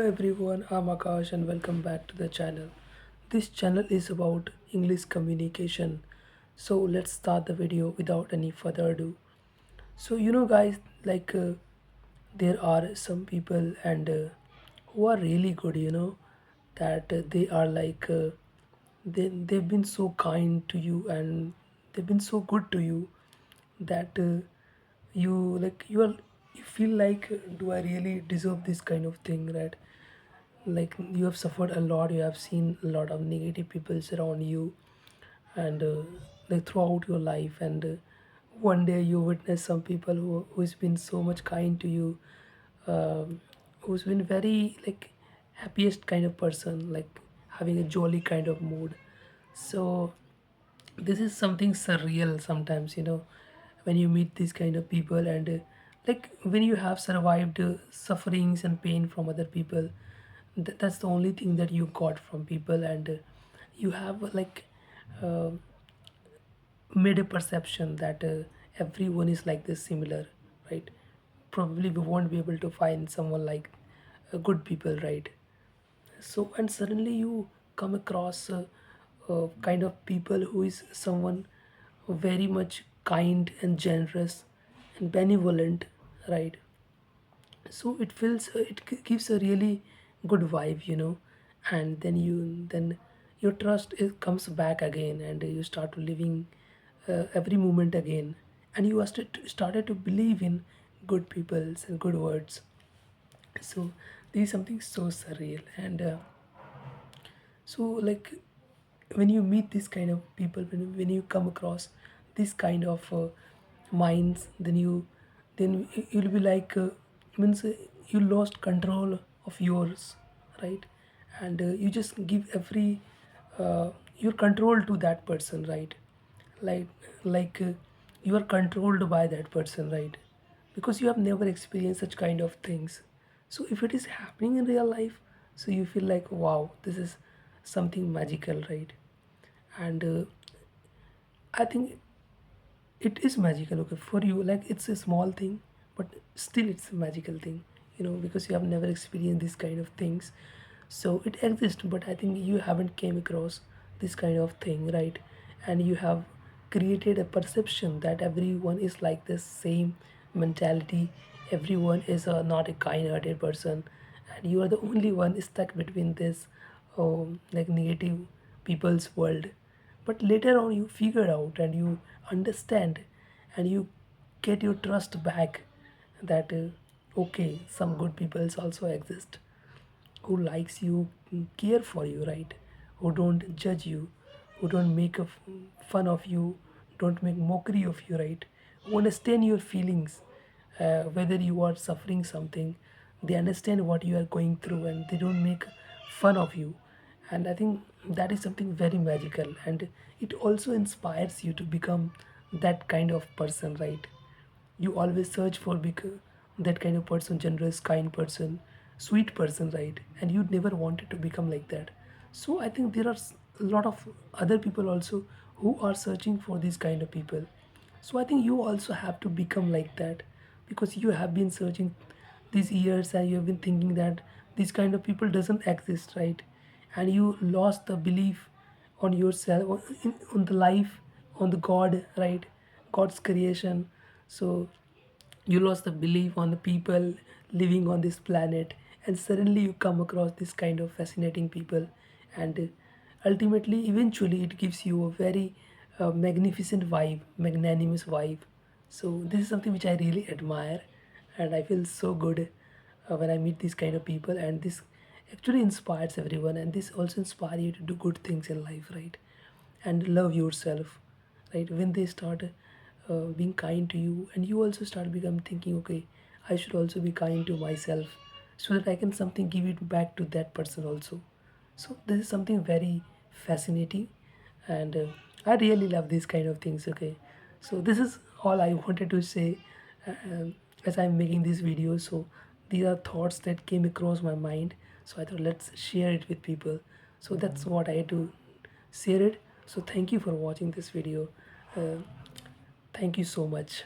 everyone, I'm Akash and welcome back to the channel. This channel is about English communication. So let's start the video without any further ado. So guys, there are some people and who are really good, that they are they've been so kind to you and they've been so good to you that you feel like, do I really deserve this kind of thing, right? Like you have suffered a lot, you have seen a lot of negative people around you and like throughout your life, and one day you witness some people who's been so much kind to you, who's been very like happiest kind of person, like having a jolly kind of mood. So this is something surreal sometimes, when you meet these kind of people, and like when you have survived sufferings and pain from other people, that's the only thing that you got from people, and you have uh, made a perception that everyone is like this similar, right? Probably we won't be able to find someone like good people, right? So and suddenly you come across kind of people who is someone very much kind and generous and benevolent, right? So it feels gives a really good vibe, and then your trust comes back again, and you start living every moment again, and you started to believe in good peoples and good words. So this is something so surreal, and so like when you meet this kind of people, when you come across this kind of minds, then you'll be like, means you lost control of yours, right? And you just give every your control to that person, right? like like you are controlled by that person, right? Because you have never experienced such kind of things. So if it is happening in real life, so you feel like, wow, this is something magical, right? And I think it is magical, okay, for you, like it's a small thing, but still it's a magical thing, because you have never experienced these kind of things. So it exists, but I think you haven't came across this kind of thing, right? And you have created a perception that everyone is like the same mentality, everyone is not a kind-hearted person, and you are the only one stuck between this like negative people's world. But later on you figure out and you understand, and you get your trust back that okay, some good peoples also exist, who likes you, care for you, right? Who don't judge you, who don't make fun of you, don't make mockery of you, right? Who understand your feelings, whether you are suffering something, they understand what you are going through and they don't make fun of you. And I think that is something very magical, and it also inspires you to become that kind of person, right? You always search for that kind of person, generous, kind person, sweet person, right? And you never wanted to become like that. So I think there are a lot of other people also who are searching for these kind of people. So I think you also have to become like that, because you have been searching these years and you have been thinking that this kind of people doesn't exist, right? And you lost the belief on yourself, on the life, on the God, right? God's creation. So you lost the belief on the people living on this planet, and suddenly you come across this kind of fascinating people, and ultimately eventually it gives you a very magnificent vibe, magnanimous vibe. So this is something which I really admire, and I feel so good when I meet these kind of people, and this actually inspires everyone, and this also inspire you to do good things in life, right? And love yourself, right? When they start being kind to you, and you also start become thinking, okay, I should also be kind to myself, so that I can something give it back to that person also. So this is something very fascinating, and I really love these kind of things, okay? So this is all I wanted to say, as I'm making this video. So these are thoughts that came across my mind, so I thought let's share it with people. So that's what I do, share it. So thank you for watching this video. uh, Thank you so much.